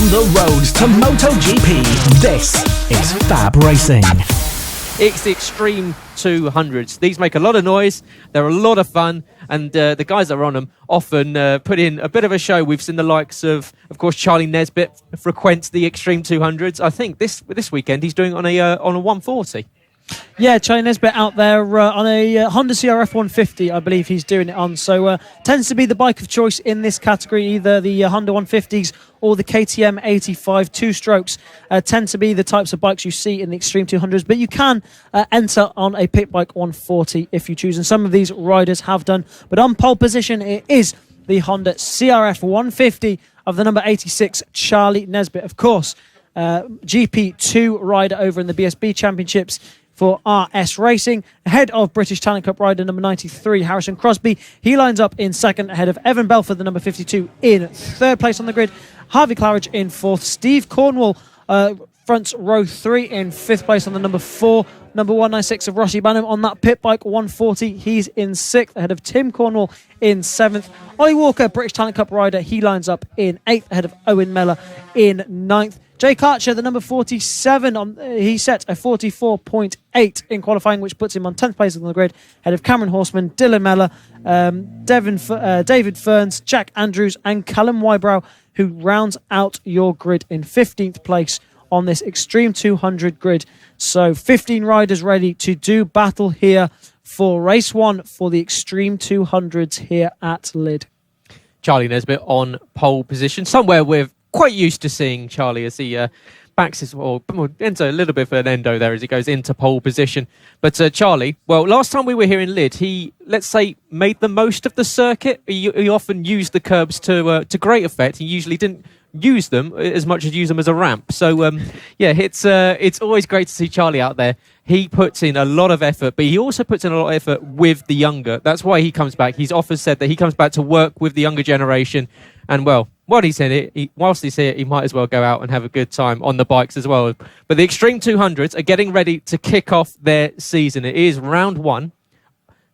On the road to MotoGP, this is FAB-Racing. It's the Extreme 200s. These make a lot of noise, they're a lot of fun, and the guys that are on them often put in a bit of a show. We've seen the likes of course, Charlie Nesbitt frequent the Extreme 200s. I think this weekend he's doing it on a 140. Yeah, Charlie Nesbitt out there on a Honda CRF 150, I believe he's doing it on. So tends to be the bike of choice in this category, either the Honda 150s or the KTM 85 two-strokes. Tend to be the types of bikes you see in the Extreme 200s, but you can enter on a pit bike 140 if you choose, and some of these riders have done. But on pole position, it is the Honda CRF 150 of the number 86, Charlie Nesbitt. Of course, GP2 rider over in the BSB Championships for RS Racing, ahead of British Talent Cup rider number 93, Harrison Crosby. He lines up in second, ahead of Evan Belford, the number 52, in third place on the grid. Harvey Claridge in fourth. Steve Cornwall, front row 3, in fifth place on the number 4. Number 196 of Rossi Banham on that pit bike 140. He's in sixth, ahead of Tim Cornwall in seventh. Ollie Walker, British Talent Cup rider, he lines up in eighth, ahead of Owen Mellor in ninth. Jake Archer, the number 47, he set a 44.8 in qualifying, which puts him on 10th place on the grid, ahead of Cameron Horseman, Dylan Mellor, David Ferns, Jack Andrews, and Callum Wybrow, who rounds out your grid in 15th place on this Extreme 200 grid. So 15 riders ready to do battle here for race 1 for the Extreme 200s here at Lydd. Charlie Nesbitt on pole position, somewhere we're quite used to seeing Charlie as he backs his, or ends a little bit of an endo there as he goes into pole position. But Charlie, well, last time we were here in Lydd, he, let's say, made the most of the circuit. He often used the curbs to great effect. He usually didn't use them as much as use them as a ramp. So, yeah, it's always great to see Charlie out there. He puts in a lot of effort, but he also puts in a lot of effort with the younger. That's why he comes back. He's often said that he comes back to work with the younger generation. And, well, whilst he's here, he might as well go out and have a good time on the bikes as well. But the Extreme 200s are getting ready to kick off their season. It is round 1,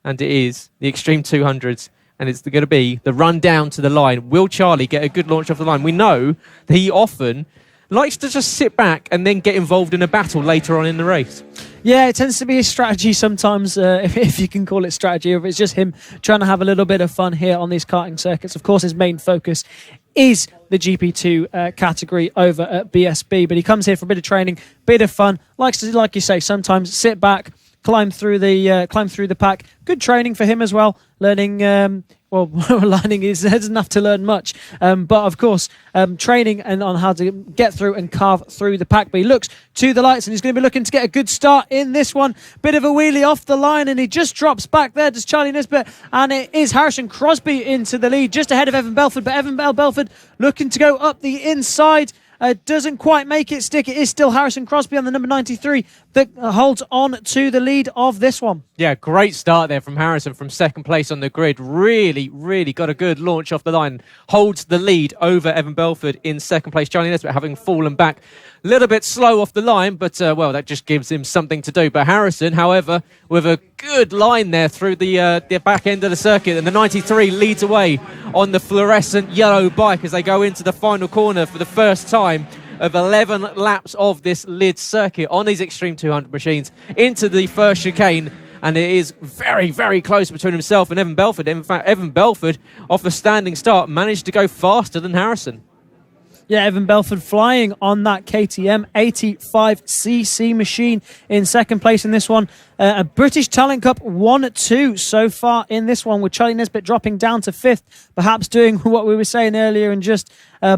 and it is the Extreme 200s. And it's going to be the run down to the line. Will Charlie get a good launch off the line? We know that he often likes to just sit back and then get involved in a battle later on in the race. Yeah, it tends to be a strategy sometimes, if you can call it strategy, or if it's just him trying to have a little bit of fun here on these karting circuits. Of course, his main focus is the GP2 category over at BSB, but he comes here for a bit of training, bit of fun, likes to, like you say, sometimes sit back, climb through the pack. Good training for him as well. Learning, learning is doesn't have to learn much, but of course, training and on how to get through and carve through the pack. But he looks to the lights and he's going to be looking to get a good start in this one. Bit of a wheelie off the line and he just drops back there. Does Charlie Nesbitt, and it is Harrison Crosby into the lead, just ahead of Evan Belford. But Evan Belford looking to go up the inside. Doesn't quite make it stick. It is still Harrison Crosby on the number 93 that holds on to the lead of this one. Yeah, great start there from Harrison from second place on the grid. Really, really got a good launch off the line. Holds the lead over Evan Belford in second place. Charlie Nesbitt having fallen back a little bit slow off the line, but, well, that just gives him something to do. But Harrison, however, with a good line there through the back end of the circuit, and the 93 leads away on the fluorescent yellow bike as they go into the final corner for the first time of 11 laps of this Lydd circuit on these Extreme 200 machines into the first chicane. And it is very, very close between himself and Evan Belford. In fact, Evan Belford, off a standing start, managed to go faster than Harrison. Yeah, Evan Belford flying on that KTM 85cc machine in second place in this one. A British Talent Cup 1-2 so far in this one, with Charlie Nesbitt dropping down to fifth, perhaps doing what we were saying earlier and just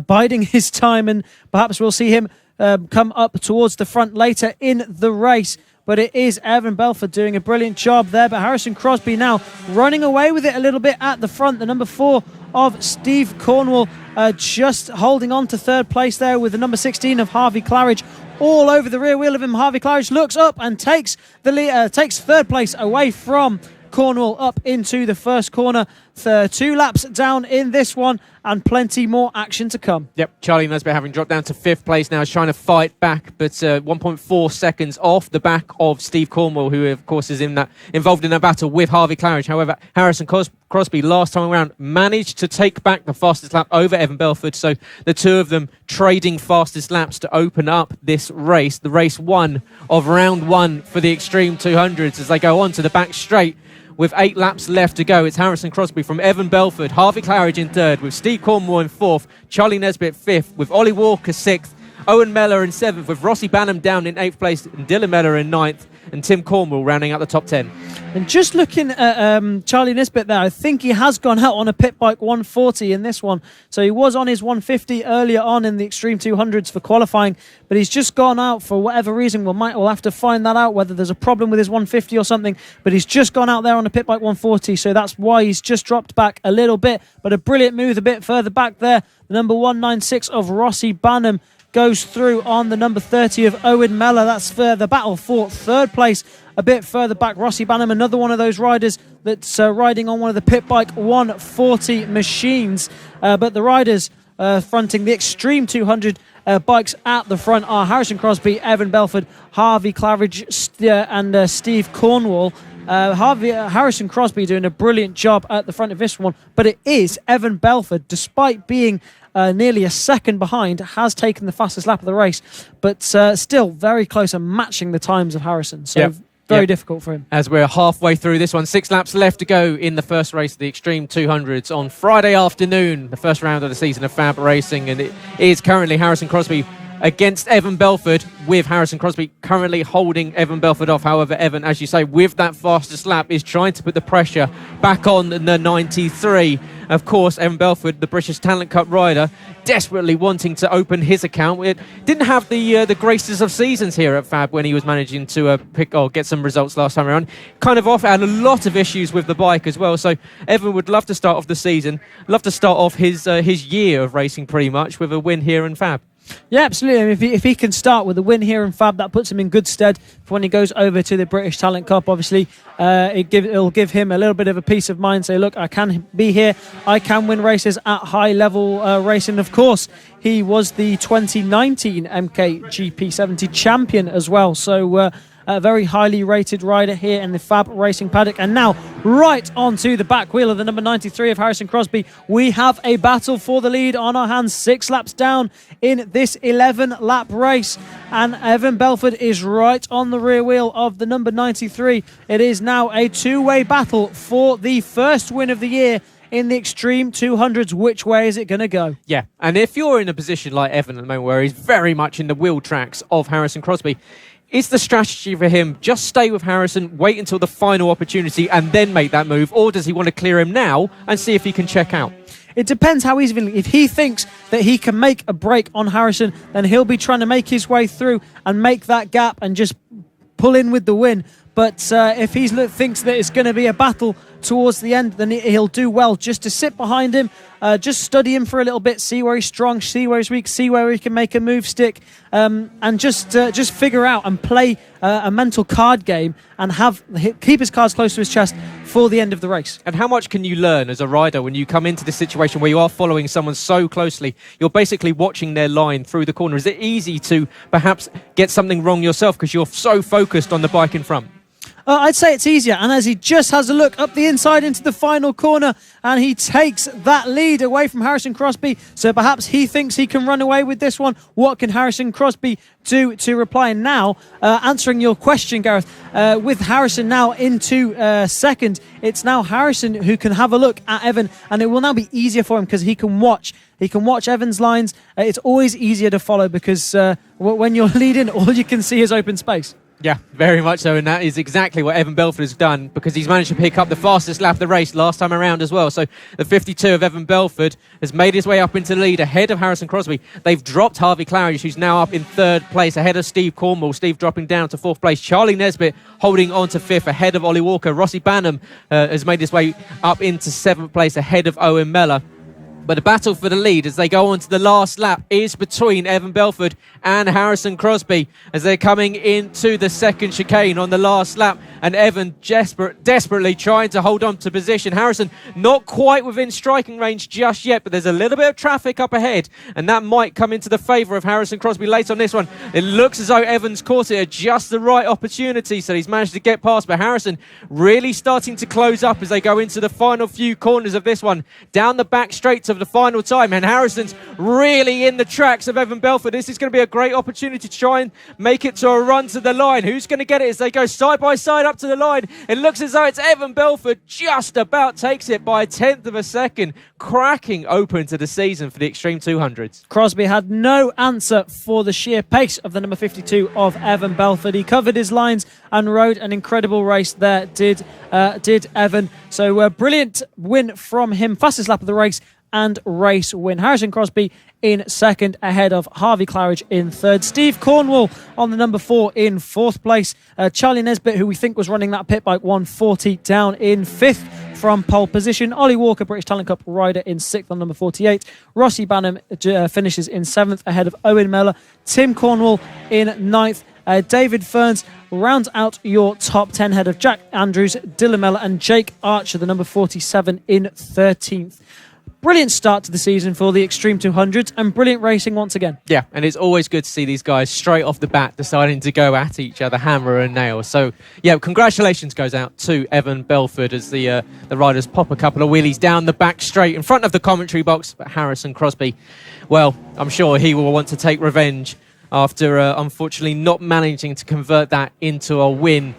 biding his time, and perhaps we'll see him come up towards the front later in the race. But it is Evan Belford doing a brilliant job there. But Harrison Crosby now running away with it a little bit at the front. The number 4 of Steve Cornwall just holding on to third place there, with the number 16 of Harvey Claridge all over the rear wheel of him. Harvey Claridge looks up and takes third place away from Cornwall up into the first corner. 2 laps down in this one, and plenty more action to come. Yep, Charlie Nesbitt having dropped down to 5th place now is trying to fight back, but 1.4 seconds off the back of Steve Cornwall, who of course is involved in that battle with Harvey Claridge. However, Harrison Crosby last time around managed to take back the fastest lap over Evan Belford, so the two of them trading fastest laps to open up this race, the race 1 of round 1 for the Extreme 200s as they go on to the back straight. With 8 laps left to go, it's Harrison Crosby from Evan Belford, Harvey Claridge in 3rd, with Steve Cornwall in 4th, Charlie Nesbitt 5th, with Ollie Walker 6th, Owen Mellor in 7th, with Rossi Banham down in 8th place, and Dylan Mellor in 9th, and Tim Cornwall rounding out the top 10. And just looking at Charlie Nesbitt there, I think he has gone out on a pit bike 140 in this one. So he was on his 150 earlier on in the Extreme 200s for qualifying, but he's just gone out for whatever reason. We'll have to find that out, whether there's a problem with his 150 or something, but he's just gone out there on a pit bike 140, so that's why he's just dropped back a little bit. But a brilliant move a bit further back there. The number 196 of Rossi Banham goes through on the number 30 of Owen Mellor. That's for the battle for 3rd place. A bit further back, Rossi Banham, another one of those riders that's riding on one of the pit bike 140 machines. But the riders fronting the Extreme 200 bikes at the front are Harrison Crosby, Evan Belford, Harvey Claridge, and Steve Cornwall. Harrison Crosby doing a brilliant job at the front of this one, but it is Evan Belford, despite being nearly a second behind, has taken the fastest lap of the race, but still very close and matching the times of Harrison. So very difficult for him. As we're halfway through this one, 6 laps left to go in the first race of the Extreme 200s on Friday afternoon, the first round of the season of FAB Racing, and it is currently Harrison Crosby against Evan Belford, with Harrison Crosby currently holding Evan Belford off. However, Evan, as you say, with that fastest lap, is trying to put the pressure back on the 93. Of course, Evan Belford, the British Talent Cup rider, desperately wanting to open his account. It didn't have the graces of seasons here at FAB when he was managing to get some results last time around. Kind of had a lot of issues with the bike as well. So Evan would love to start off the season, love to start off his year of racing pretty much with a win here in FAB. Yeah, absolutely. If he can start with a win here in FAB, that puts him in good stead for when he goes over to the British Talent Cup. Obviously, it'll give him a little bit of a peace of mind. Say, look, I can be here. I can win races at high level racing. Of course, he was the 2019 MKGP70 champion as well. So a very highly rated rider here in the FAB Racing paddock. And now, right onto the back wheel of the number 93 of Harrison Crosby, we have a battle for the lead on our hands. 6 laps down in this 11-lap race. And Evan Belford is right on the rear wheel of the number 93. It is now a two-way battle for the first win of the year in the Extreme 200s. Which way is it going to go? Yeah, and if you're in a position like Evan at the moment, where he's very much in the wheel tracks of Harrison Crosby, is the strategy for him just stay with Harrison, wait until the final opportunity and then make that move, or does he want to clear him now and see if he can check out? It depends how he's feeling. If he thinks that he can make a break on Harrison, then he'll be trying to make his way through and make that gap and just pull in with the win. But if he thinks that it's going to be a battle towards the end, then he'll do well just to sit behind him, just study him for a little bit, see where he's strong, see where he's weak, see where he can make a move stick, and just figure out and play a mental card game and keep his cards close to his chest for the end of the race. And how much can you learn as a rider when you come into this situation where you are following someone so closely? You're basically watching their line through the corner. Is it easy to perhaps get something wrong yourself because you're so focused on the bike in front? I'd say it's easier, and as he just has a look up the inside into the final corner, and he takes that lead away from Harrison Crosby, so perhaps he thinks he can run away with this one. What can Harrison Crosby do to reply? And now, answering your question, Gareth, with Harrison now into second, it's now Harrison who can have a look at Evan, and it will now be easier for him because he can watch Evan's lines. It's always easier to follow because when you're leading, all you can see is open space. Yeah, very much so, and that is exactly what Evan Belford has done because he's managed to pick up the fastest lap of the race last time around as well. So the 52 of Evan Belford has made his way up into the lead ahead of Harrison Crosby. They've dropped Harvey Claridge, who's now up in 3rd place ahead of Steve Cornwall. Steve dropping down to 4th place. Charlie Nesbitt holding on to 5th ahead of Ollie Walker. Rossi Banham has made his way up into 7th place ahead of Owen Mellor. But the battle for the lead as they go on to the last lap is between Evan Belford and Harrison Crosby as they're coming into the second chicane on the last lap. And Evan desperately trying to hold on to position. Harrison not quite within striking range just yet, but there's a little bit of traffic up ahead, and that might come into the favour of Harrison Crosby late on this one. It looks as though Evans caught it at just the right opportunity, so he's managed to get past. But Harrison really starting to close up as they go into the final few corners of this one. Down the back straight of the final time, and Harrison's really in the tracks of Evan Belford. This is going to be a great opportunity to try and make it to a run to the line. Who's going to get it as they go side by side up to the line? It looks as though it's Evan Belford, just about takes it by a 1/10 of a second. Cracking open to the season for the Extreme 200s. Crosby had no answer for the sheer pace of the number 52 of Evan Belford. He covered his lines and rode an incredible race there, did Evan. So a brilliant win from him. Fastest lap of the race and race win. Harrison Crosby in second, ahead of Harvey Claridge in third. Steve Cornwall on the number 4 in fourth place. Charlie Nesbitt, who we think was running that pit bike 140, down in fifth from pole position. Ollie Walker, British Talent Cup rider, in sixth on number 48. Rossi Banham finishes in seventh, ahead of Owen Mellor. Tim Cornwall in ninth. David Ferns rounds out your top 10, ahead of Jack Andrews, Dylan Mellor and Jake Archer, the number 47, in 13th. Brilliant start to the season for the Extreme 200s and brilliant racing once again. Yeah, and it's always good to see these guys straight off the bat deciding to go at each other, hammer and nail. So, yeah, congratulations goes out to Evan Belford as the riders pop a couple of wheelies down the back straight in front of the commentary box. But Harrison Crosby, well, I'm sure he will want to take revenge after unfortunately not managing to convert that into a win.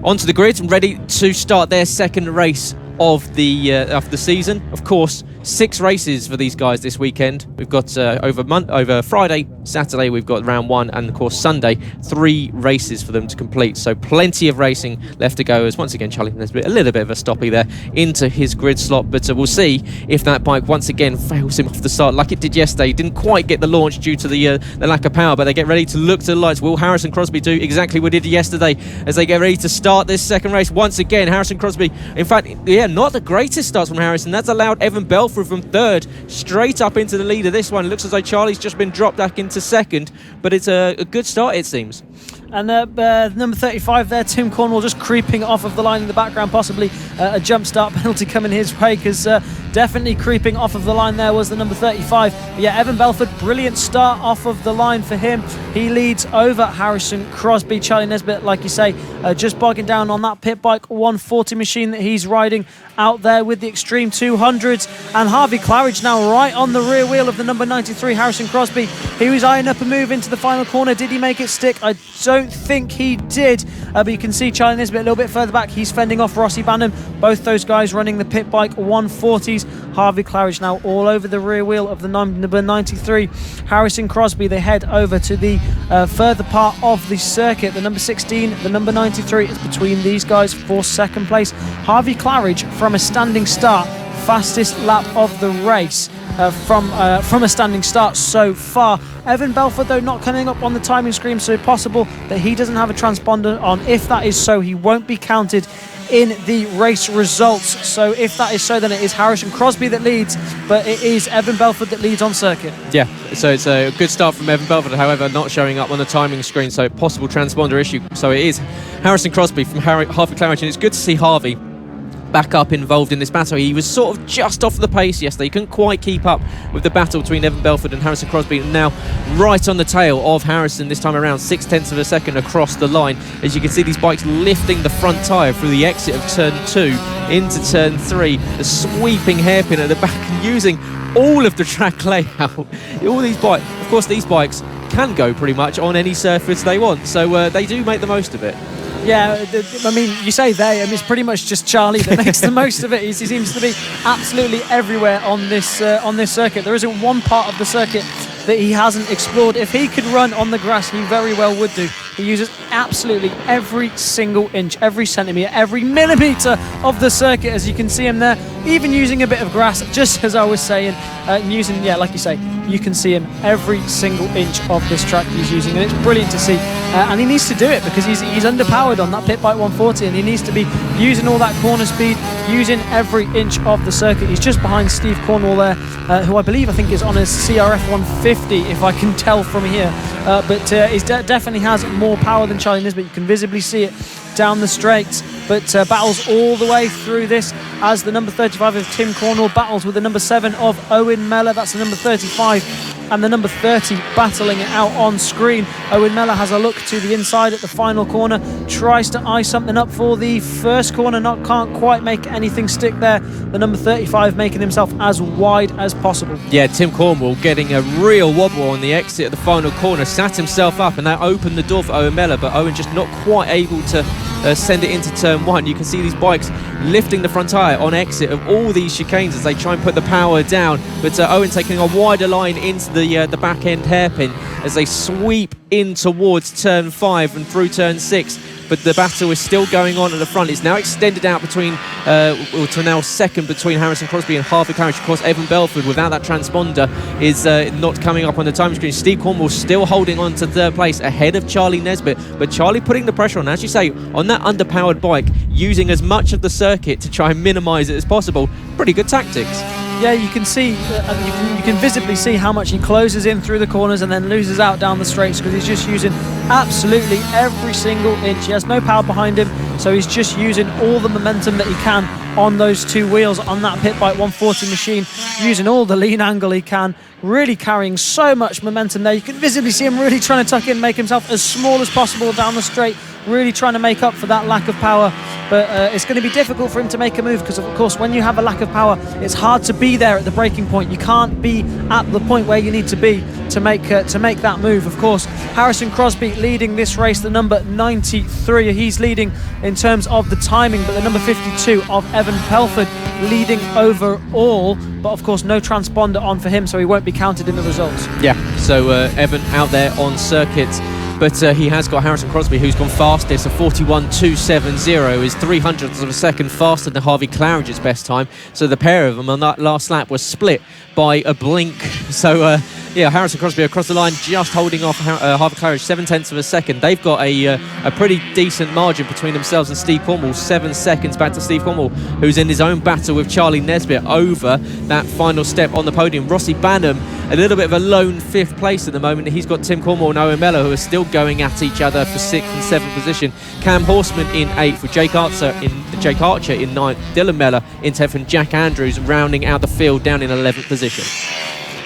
Onto the grid and ready to start their second race of the season. Of course, 6 races for these guys this weekend. We've got over Friday, Saturday we've got round 1, and of course Sunday 3 races for them to complete. So plenty of racing left to go. As once again Charlie Nesbitt a little bit of a stoppy there into his grid slot, but we'll see if that bike once again fails him off the start like it did yesterday. Didn't quite get the launch due to the lack of power, but they get ready to look to the lights. Will Harrison Crosby do exactly what he did yesterday as they get ready to start this second race? Once again, Harrison Crosby, in fact, yeah, not the greatest starts from Harrison. That's allowed Evan Belford from third straight up into the lead of this one. Looks as though Charlie's just been dropped back into second, but it's a good start, it seems. And number 35 there, Tim Cornwall, just creeping off of the line in the background, possibly a jump start penalty coming his way, because definitely creeping off of the line there was the number 35. But yeah, Evan Belford, brilliant start off of the line for him. He leads over Harrison Crosby. Charlie Nesbitt, like you say, just bogging down on that pit bike 140 machine that he's riding out there with the Extreme 200s. And Harvey Claridge now right on the rear wheel of the number 93, Harrison Crosby. He was eyeing up a move into the final corner. Did he make it stick? I don't think he did, but you can see Charlie Nesbitt a little bit further back. He's fending off Rossi Banham. Both those guys running the pit bike 140s. Harvey Claridge now all over the rear wheel of the number 93, Harrison Crosby. They head over to the further part of the circuit. The number 16, the number 93 is between these guys for second place. Harvey Claridge from a standing start, fastest lap of the race from a standing start so far. Evan Belford, though, not coming up on the timing screen, so possible that he doesn't have a transponder on. If that is so, he won't be counted in the race results. So if that is so, then it is Harrison Crosby that leads, but it is Evan Belford that leads on circuit. Yeah, so it's a good start from Evan Belford, however, not showing up on the timing screen, so possible transponder issue. So it is Harrison Crosby from Harvey Claridge, and it's good to see Harvey back up involved in this battle. He was sort of just off the pace yesterday. He couldn't quite keep up with the battle between Evan Belford and Harrison Crosby, and now right on the tail of Harrison this time around, 0.6 of a second across the line. As you can see, these bikes lifting the front tyre through the exit of turn 2 into turn 3, the sweeping hairpin at the back, and using all of the track layout. All these bikes, of course, these bikes can go pretty much on any surface they want, so they do make the most of it. Yeah, I mean, you say they, it's pretty much just Charlie that makes the most of it. He seems to be absolutely everywhere on this circuit. There isn't one part of the circuit that he hasn't explored. If he could run on the grass, he very well would do. He uses absolutely every single inch, every centimetre, every millimetre of the circuit, as you can see him there, even using a bit of grass, just as I was saying, using, yeah, like you say, you can see him every single inch of this track he's using, and it's brilliant to see. And he needs to do it because he's underpowered on that pit bike 140, and he needs to be using all that corner speed, using every inch of the circuit. He's just behind Steve Cornwall there, who I think is on a CRF 150, if I can tell from here. But he definitely has more power than Charlie Nesbitt. You can visibly see it down the straights, but battles all the way through this as the number 35 of Tim Cornwall battles with the number 7 of Owen Mellor. That's the number 35 and the number 30 battling it out on screen. Owen Mellor has a look to the inside at the final corner, tries to eye something up for the first corner, can't quite make anything stick there. The number 35 making himself as wide as possible. Yeah, Tim Cornwall getting a real wobble on the exit at the final corner, sat himself up, and that opened the door for Owen Mellor, but Owen just not quite able to send it into turn 1. You can see these bikes lifting the front tyre on exit of all these chicanes as they try and put the power down, but Owen taking a wider line into the back end hairpin as they sweep in towards turn 5 and through turn 6. But the battle is still going on at the front. It's now extended out between to now second between Harrison Crosby and Harvey Claridge. Of course, Evan Belford, without that transponder, is not coming up on the time screen. Steve Cornwall still holding on to third place ahead of Charlie Nesbitt, but Charlie putting the pressure on, as you say, on that underpowered bike, using as much of the circuit to try and minimise it as possible. Pretty good tactics. Yeah, you can see, you can visibly see how much he closes in through the corners and then loses out down the straights, because he's just using absolutely every single inch. He has no power behind him, so he's just using all the momentum that he can on those two wheels on that pit bike 140 machine, using all the lean angle he can, really carrying so much momentum there. You can visibly see him really trying to tuck in, make himself as small as possible down the straight, really trying to make up for that lack of power. But it's going to be difficult for him to make a move, because of course when you have a lack of power, it's hard to be there at the braking point. You can't be at the point where you need to be to make that move. Of course, Harrison Crosby leading this race, the number 93. He's leading in terms of the timing, but the number 52 of Evan Belford leading overall. But of course, no transponder on for him, so he won't be counted in the results. Yeah, so Evan out there on circuits. But he has got Harrison Crosby, who's gone fastest. A 41.270 is 300ths of a second faster than Harvey Claridge's best time. So the pair of them on that last lap was split by a blink. So yeah, Harrison Crosby across the line, just holding off Harvey Claridge 7/10 of a second. They've got a pretty decent margin between themselves and Steve Cornwall. 7 seconds back to Steve Cornwall, who's in his own battle with Charlie Nesbitt over that final step on the podium. Rossi Banham, a little bit of a lone 5th place at the moment. He's got Tim Cornwall and Owen Mellor, who are still going at each other for 6th and 7th position. Cam Horseman in 8th, with Jake Archer in 9th, Dylan Mellor in 10th, and Jack Andrews rounding out the field down in 11th position.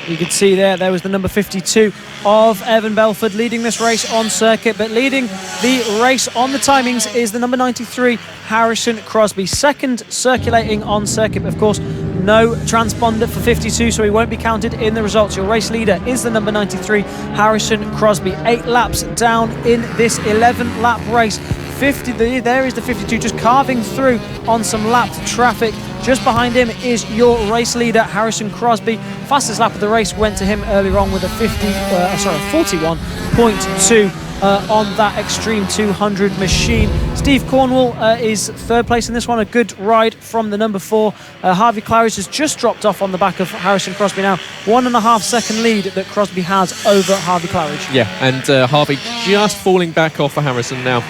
You can see there was the number 52 of Evan Belford leading this race on circuit, but leading the race on the timings is the number 93 Harrison Crosby, second circulating on circuit. Of course, no transponder for 52, so he won't be counted in the results. Your race leader is the number 93 Harrison Crosby, 8 laps down in this 11-lap race. There is the 52 just carving through on some lapped traffic. Just behind him is your race leader, Harrison Crosby. Fastest lap of the race went to him earlier on with a 41.2 on that Extreme 200 machine. Steve Cornwall is 3rd place in this one. A good ride from the number 4. Harvey Claridge has just dropped off on the back of Harrison Crosby now. 1.5 second lead that Crosby has over Harvey Claridge. Yeah, and Harvey just falling back off for Harrison now.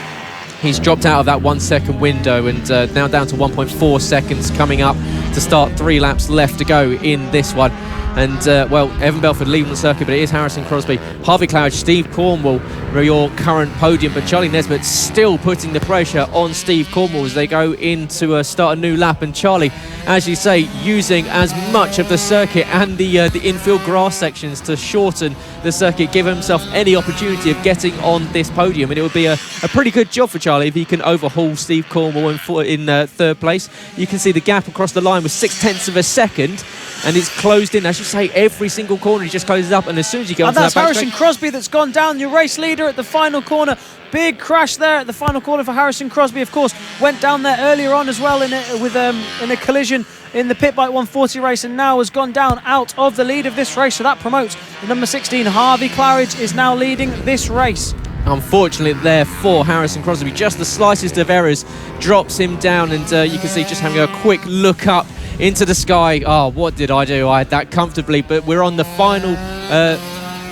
He's dropped out of that 1 second window and now down to 1.4 seconds coming up to start. 3 laps left to go in this one. And, well, Evan Belford leaving the circuit, but it is Harrison Crosby, Harvey Claridge, Steve Cornwall, your current podium. But Charlie Nesbitt still putting the pressure on Steve Cornwall as they go in to start a new lap. And Charlie, as you say, using as much of the circuit and the infield grass sections to shorten the circuit, give himself any opportunity of getting on this podium. And it would be a pretty good job for Charlie if he can overhaul Steve Cornwall in 3rd place. You can see the gap across the line was 0.6 of a second, and it's closed in. As you say, every single corner he just closes up, and as soon as you get onto that back Harrison Crosby that's gone down, your race leader at the final corner. Big crash there at the final corner for Harrison Crosby. Of course, went down there earlier on as well in a collision in the Pit Bike 140 race, and now has gone down out of the lead of this race. So that promotes the number 16 Harvey Claridge is now leading this race. Unfortunately there for Harrison Crosby, just the slightest of errors drops him down, and you can see just having a quick look up into the sky. Oh, what did I do? I had that comfortably, but we're on the final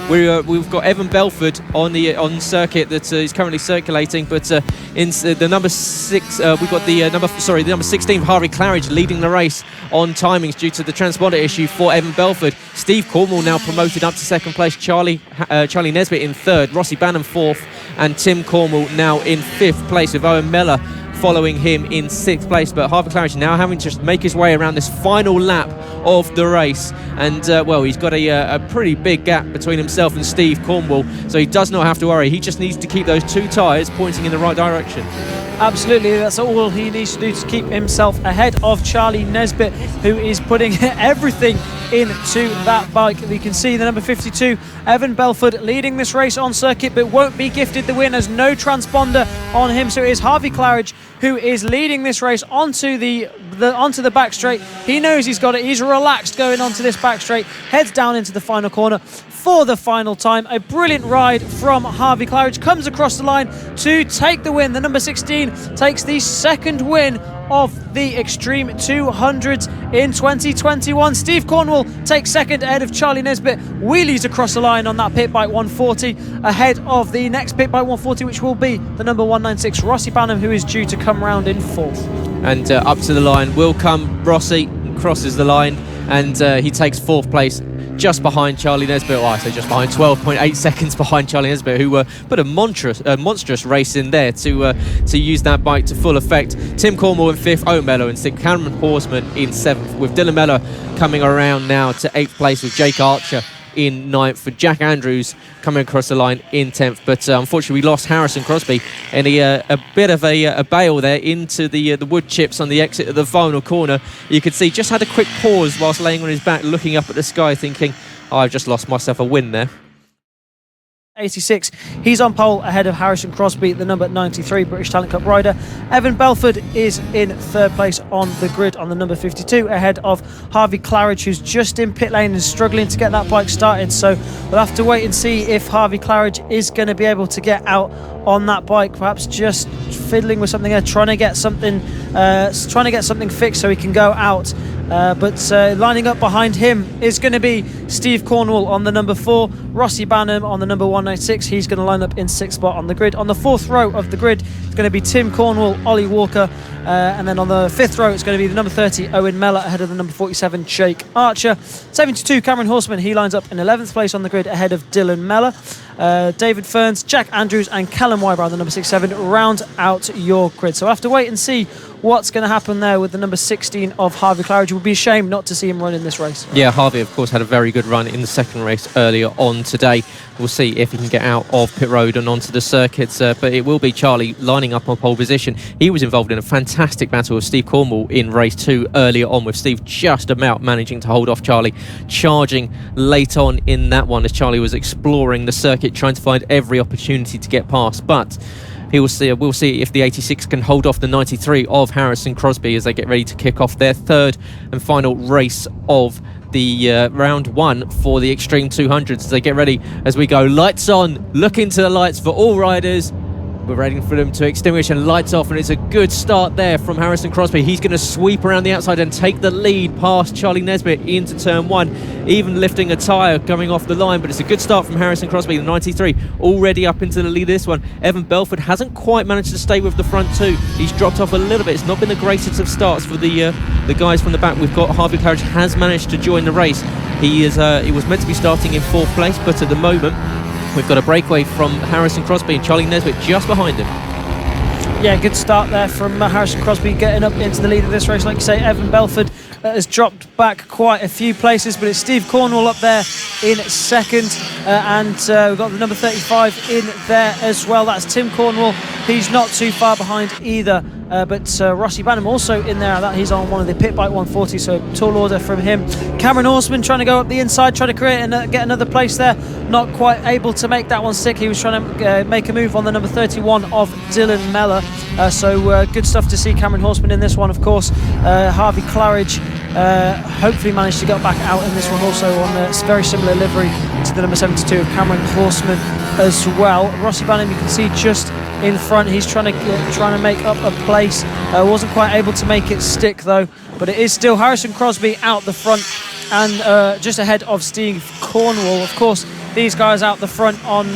We've got Evan Belford on circuit that is currently circulating, but in the number 6, we've got the number 16, Harvey Claridge, leading the race on timings due to the transponder issue for Evan Belford. Steve Cornwall now promoted up to second place. Charlie Nesbitt in third, Rossi Banham fourth, and Tim Cornwall now in fifth place, with Owen Mellor following him in sixth place. But Harvey Claridge now having to just make his way around this final lap of the race, and he's got a pretty big gap between himself and Steve Cornwall, so he does not have to worry. He just needs to keep those two tyres pointing in the right direction. Absolutely, that's all he needs to do to keep himself ahead of Charlie Nesbitt, who is putting everything into that bike. We can see the number 52, Evan Belford, leading this race on circuit, but won't be gifted the win as no transponder on him. So it is Harvey Claridge who is leading this race onto the onto the back straight. He knows he's got it. He's relaxed going onto this back straight, heads down into the final corner for the final time. A brilliant ride from Harvey Claridge, comes across the line to take the win. The number 16 takes the second win of the Extreme 200s in 2021. Steve Cornwall takes second ahead of Charlie Nesbitt, wheelies across the line on that pit bike 140 ahead of the next pit bike 140, which will be the number 196 Rossi Banham, who is due to come round in fourth. And up to the line will come Rossi, crosses the line, and he takes fourth place, just behind Charlie Nesbitt. Well, I say just behind, 12.8 seconds behind Charlie Nesbitt, who put a monstrous race in there to use that bike to full effect. Tim Cornwall in fifth, Owen Mellor in sixth, Cameron Horsman in seventh, with Dylan Mellor coming around now to eighth place, with Jake Archer in ninth, for Jack Andrews coming across the line in 10th. But unfortunately, we lost Harrison Crosby in a bit of a bail there into the wood chips on the exit of the final corner. You could see just had a quick pause whilst laying on his back, looking up at the sky, thinking, I've just lost myself a win there. 86. He's on pole ahead of Harrison Crosby, the number 93 British Talent Cup rider. Evan Belford is in third place on the grid on the number 52, ahead of Harvey Claridge, who's just in pit lane and struggling to get that bike started. So we'll have to wait and see if Harvey Claridge is going to be able to get out on that bike, perhaps just fiddling with something there, trying to get something fixed so he can go out. But lining up behind him is going to be Steve Cornwall on the number 4, Rossi Banham on the number 196. He's going to line up in 6th spot on the grid. On the 4th row of the grid, it's going to be Tim Cornwall, Ollie Walker, and then on the 5th row, it's going to be the number 30, Owen Mellor, ahead of the number 47, Jake Archer. 72, Cameron Horsman, he lines up in 11th place on the grid, ahead of Dylan Mellor. David Ferns, Jack Andrews, and Callum Wybrow, the number 67, round out your grid. So we'll have to wait and see what's going to happen there with the number 16 of Harvey Claridge. It would be a shame not to see him run in this race. Yeah, Harvey, of course, had a very good run in the second race earlier on today. We'll see if he can get out of pit road and onto the circuits, but it will be Charlie lining up on pole position. He was involved in a fantastic battle with Steve Cornwall in race 2 earlier on, with Steve just about managing to hold off Charlie, charging late on in that one as Charlie was exploring the circuit, trying to find every opportunity to get past. But we'll see if the 86 can hold off the 93 of Harrison Crosby as they get ready to kick off their third and final race of the round 1 for the Extreme 200s as they get ready. As we go, lights on, look into the lights for all riders. We're waiting for them to extinguish and lights off, and it's a good start there from Harrison Crosby. He's going to sweep around the outside and take the lead past Charlie Nesbitt into turn 1, even lifting a tyre going off the line. But it's a good start from Harrison Crosby, the 93, already up into the lead of this one. Evan Belford hasn't quite managed to stay with the front two. He's dropped off a little bit. It's not been the greatest of starts for the guys from the back. We've got Harvey Claridge has managed to join the race. He was meant to be starting in 4th place, but at the moment we've got a breakaway from Harrison Crosby and Charlie Nesbitt just behind him. Yeah, good start there from Harrison Crosby getting up into the lead of this race. Like you say, Evan Belford has dropped back quite a few places, but it's Steve Cornwall up there in second, and we've got the number 35 in there as well. That's Tim Cornwall. He's not too far behind either. But Rossi Banham also in there. He's on one of the pit bike 140, so tall order from him. Cameron Horsman trying to go up the inside, trying to create and get another place there. Not quite able to make that one stick. He was trying to make a move on the number 31 of Dylan Mellor. So good stuff to see Cameron Horsman in this one, of course. Harvey Claridge hopefully managed to get back out in this one also on a very similar livery to the number 72 of Cameron Horsman as well. Rossi Banham, you can see just in front. He's trying to make up a place. Wasn't quite able to make it stick though, but it is still Harrison Crosby out the front and just ahead of Steve Cornwall. Of course, these guys out the front on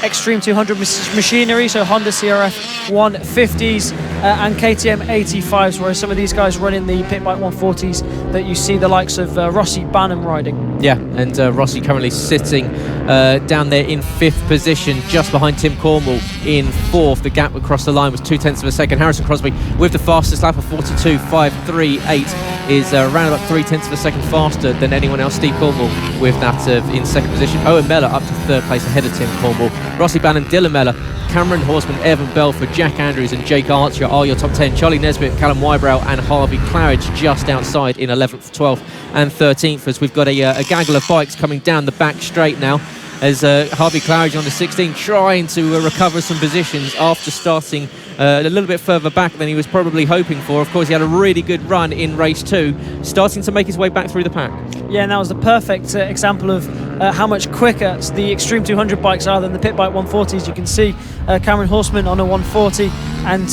Extreme 200 machinery, so Honda CRF 150s and KTM 85s, whereas some of these guys running the pit bike 140s that you see the likes of Rossi, Banham riding. Yeah, and Rossi currently sitting down there in 5th position, just behind Tim Cornwall in 4th. The gap across the line was 0.2 of a second. Harrison Crosby with the fastest lap of 42.538 is around about 0.3 of a second faster than anyone else. Steve Cornwall with that in 2nd position. Owen Mellor up to 3rd place ahead of Tim Cornwall. Rossi, Banham, Dylan Mellor, Cameron Horseman, Evan Belford, Jack Andrews and Jake Archer are your top 10. Charlie Nesbitt, Callum Wybrow and Harvey Claridge just outside in 11th, 12th and 13th, as we've got a gaggle of bikes coming down the back straight now, as Harvey Claridge on the 16 trying to recover some positions after starting a little bit further back than he was probably hoping for. Of course, he had a really good run in race 2, starting to make his way back through the pack. Yeah, and that was the perfect example of how much quicker the Extreme 200 bikes are than the pit bike 140s. You can see Cameron Horseman on a 140 and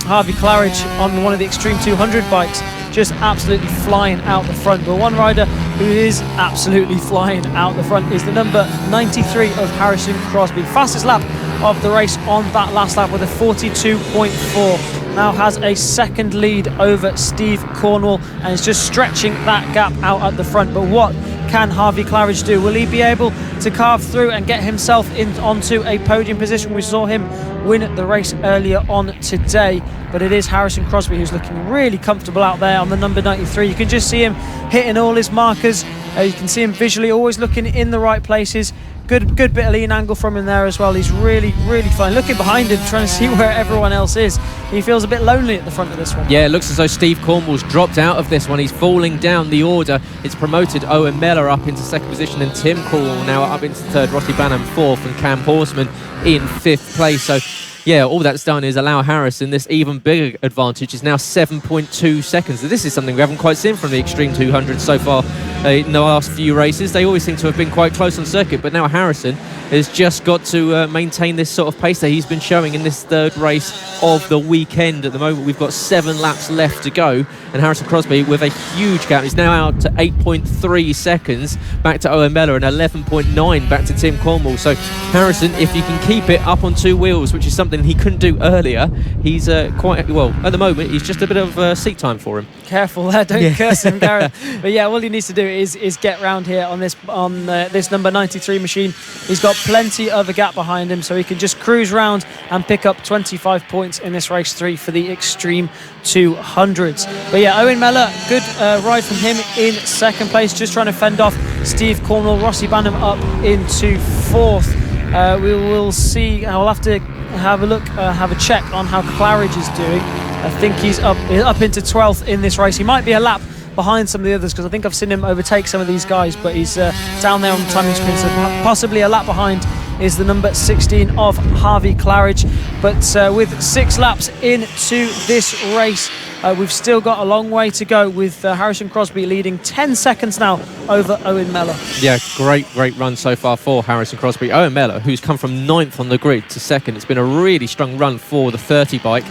Harvey Claridge on one of the Extreme 200 bikes, just absolutely flying out the front. But one rider who is absolutely flying out the front is the number 93 of Harrison Crosby. Fastest lap of the race on that last lap with a 42.4. Now has a second lead over Steve Cornwall and is just stretching that gap out at the front. But what can Harvey Claridge do? Will he be able to carve through and get himself onto a podium position? We saw him win the race earlier on today, but it is Harrison Crosby who's looking really comfortable out there on the number 93. You can just see him hitting all his markers. You can see him visually always looking in the right places. Good bit of lean angle from him there as well. He's really fine. Looking behind him, trying to see where everyone else is. He feels a bit lonely at the front of this one. Yeah, it looks as though Steve Cornwall's dropped out of this one. He's falling down the order. It's promoted Owen Mellor up into 2nd position and Tim Cornwall now up into 3rd. Rossi Banham 4th and Cam Horseman in 5th place. So yeah, all that's done is allow Harrison this even bigger advantage. Is now 7.2 seconds. This is something we haven't quite seen from the Extreme 200 so far in the last few races. They always seem to have been quite close on circuit, but now Harrison has just got to maintain this sort of pace that he's been showing in this 3rd race of the weekend. At the moment, we've got 7 laps left to go, and Harrison Crosby with a huge gap. He's now out to 8.3 seconds back to Owen Mellor and 11.9 back to Tim Cornwall. So Harrison, if you can keep it up on 2 wheels, which is something he couldn't do earlier, he's quite well at the moment. He's just a bit of seat time for him. Careful there, don't curse him, Gareth. But yeah, all he needs to do is get round here on this number 93 machine. He's got plenty of a gap behind him, so he can just cruise round and pick up 25 points in this race 3 for the Extreme 200s. But yeah, Owen Mellor, good ride from him in 2nd place, just trying to fend off Steve Cornwall. Rossi Banham up into 4th. We will see. I'll have to have a look, have a check on how Claridge is doing. I think he's up into 12th in this race. He might be a lap behind some of the others because I think I've seen him overtake some of these guys, but he's down there on the timing screen, so possibly a lap behind is the number 16 of Harvey Claridge. But with 6 laps into this race, we've still got a long way to go, with Harrison Crosby leading 10 seconds now over Owen Mellor. Yeah, great run so far for Harrison Crosby. Owen Mellor, who's come from 9th on the grid to 2nd. It's been a really strong run for the 30 bike.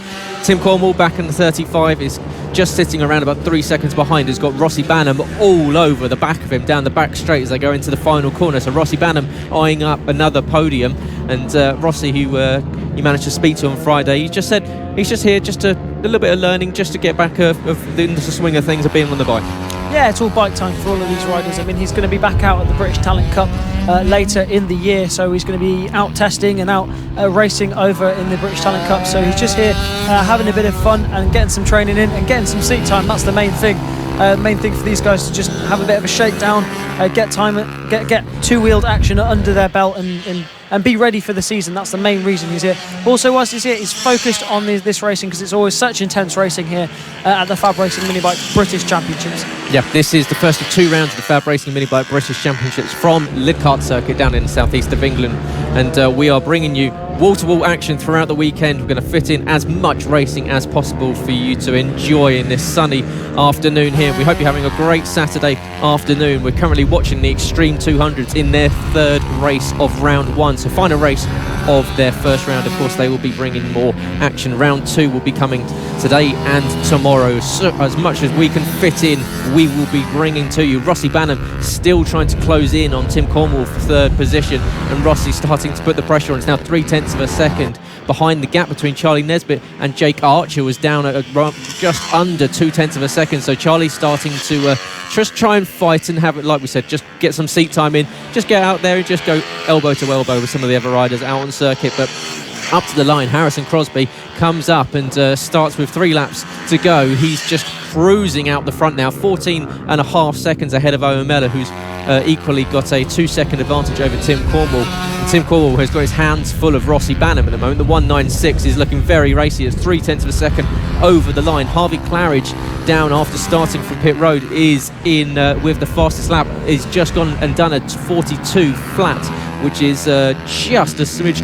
Tim Cornwall back in the 35 is just sitting around about 3 seconds behind. Has got Rossi Banham all over the back of him down the back straight as they go into the final corner. So Rossi Banham eyeing up another podium, and Rossi, who you managed to speak to on Friday, he just said he's just here just a little bit of learning, just to get back into the swing of things of being on the bike. Yeah, it's all bike time for all of these riders. I mean, he's going to be back out at the British Talent Cup later in the year, so he's going to be out testing and out racing over in the British Talent Cup. So he's just here having a bit of fun and getting some training in and getting some seat time. That's the main thing. Main thing for these guys, to just have a bit of a shakedown, get time, get 2-wheeled action under their belt, and be ready for the season. That's the main reason he's here. Also, whilst he's here, he's focused on this racing, because it's always such intense racing here at the FAB-Racing Minibike British Championships. Yeah, this is the first of 2 rounds of the FAB-Racing Minibike British Championships from Lydd circuit down in the southeast of England, and we are bringing you wall-to-wall action throughout the weekend. We're going to fit in as much racing as possible for you to enjoy in this sunny afternoon here. We hope you're having a great Saturday afternoon. We're currently watching the Extreme 200s in their third race of round one. So final race of their first round. Of course, they will be bringing more action. Round two will be coming today and tomorrow. So as much as we can fit in, we will be bringing to you. Rossi Banham still trying to close in on Tim Cornwall for third position, and Rossi starting to put the pressure on. It's now 0.3 of a second behind. The gap between Charlie Nesbitt and Jake Archer was down at just under 0.2 of a second. So Charlie's starting to just try and fight and have it, like we said, just get some seat time in, just get out there and just go elbow to elbow with some of the other riders out on circuit. But up to the line, Harrison Crosby comes up and starts with 3 laps to go. He's just cruising out the front now, 14.5 seconds ahead of Owen Mellor, who's equally got a 2-second advantage over Tim Cornwall. And Tim Cornwall has got his hands full of Rossi Banham at the moment. The 196 is looking very racy. It's 0.3 of a second over the line. Harvey Claridge, down after starting from pit road, is in with the fastest lap. He's just gone and done a 42 flat, which is just a smidge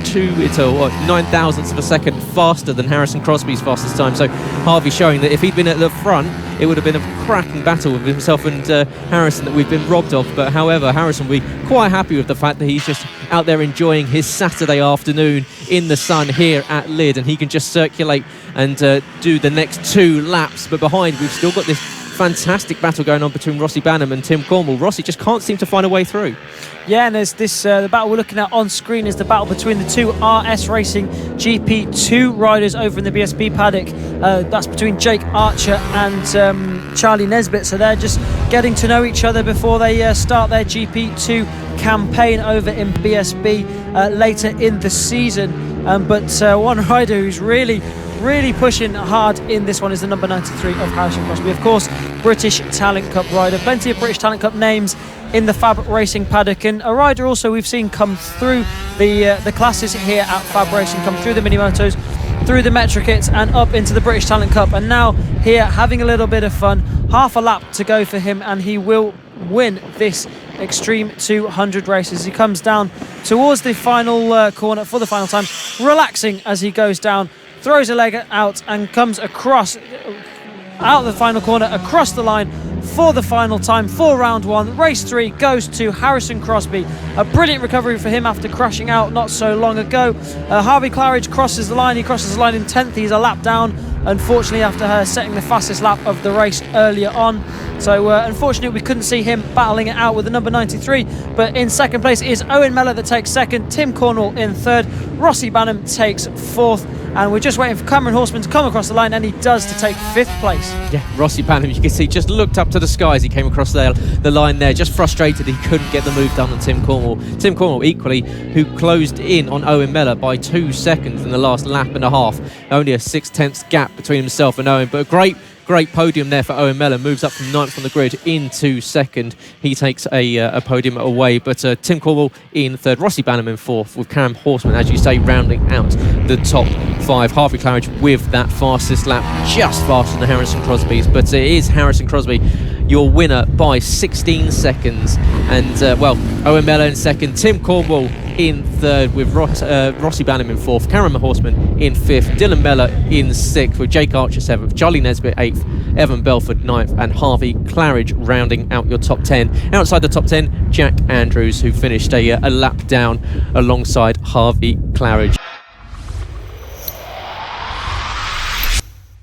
or 9,000ths of a second faster than Harrison Crosby's fastest time. So Harvey showing that if he'd been at the front, it would have been a cracking battle with himself and Harrison that we've been robbed of. But however, Harrison will be quite happy with the fact that he's just out there enjoying his Saturday afternoon in the sun here at Lydd, and he can just circulate and do the next 2 laps. But behind, we've still got this fantastic battle going on between Rossi Banham and Tim Cornwall. Rossi just can't seem to find a way through. Yeah, and there's this the battle we're looking at on screen is the battle between the 2 RS Racing GP2 riders over in the BSB paddock. That's between Jake Archer and Charlie Nesbitt. So they're just getting to know each other before they start their GP2 campaign over in BSB later in the season. But one rider who's really pushing hard in this one is the number 93 of Harrison Crosby. Of course, British Talent Cup rider. Plenty of British Talent Cup names in the FAB-Racing paddock, and a rider also we've seen come through the classes here at FAB-Racing, come through the Minimotos, through the Metro kits and up into the British Talent Cup, and now here having a little bit of fun. Half a lap to go for him and he will win this Extreme 200 races. He comes down towards the final corner for the final time, relaxing as he goes down, throws a leg out and comes across out of the final corner, across the line for the final time for round one. Race 3 goes to Harrison Crosby. A brilliant recovery for him after crashing out not so long ago. Harvey Claridge crosses the line. He crosses the line in 10th. He's a lap down, unfortunately, after her setting the fastest lap of the race earlier on. So unfortunately we couldn't see him battling it out with the number 93, but in second place is Owen Mellor that takes second, Tim Cornwall in third, Rossi Banham takes fourth, and we're just waiting for Cameron Horseman to come across the line, and he does, to take 5th place. Yeah, Rossi Banham, you can see, just looked up to the sky as he came across the line there, just frustrated he couldn't get the move done on Tim Cornwall. Tim Cornwall equally, who closed in on Owen Mellor by 2 seconds in the last lap and a half. Only a 0.6 gap between himself and Owen, but a great podium there for Owen Mellor. Moves up from 9th on the grid into 2nd. He takes a podium away, but Tim Cornwall in 3rd, Rossi Banham in 4th, with Cam Horseman, as you say, rounding out the top 5. Harvey Claridge with that fastest lap, just faster than Harrison Crosby's, but it is Harrison Crosby your winner by 16 seconds. And Owen Mellor in 2nd, Tim Cornwall in 3rd, with Rossi Banham in 4th, Cameron Horseman in 5th, Dylan Mellor in 6th, with Jake Archer 7th, Charlie Nesbitt 8th, Evan Belford 9th, and Harvey Claridge rounding out your top 10. Outside the top 10, Jack Andrews, who finished a lap down alongside Harvey Claridge.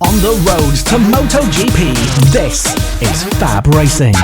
On the road to MotoGP, this is FAB Racing.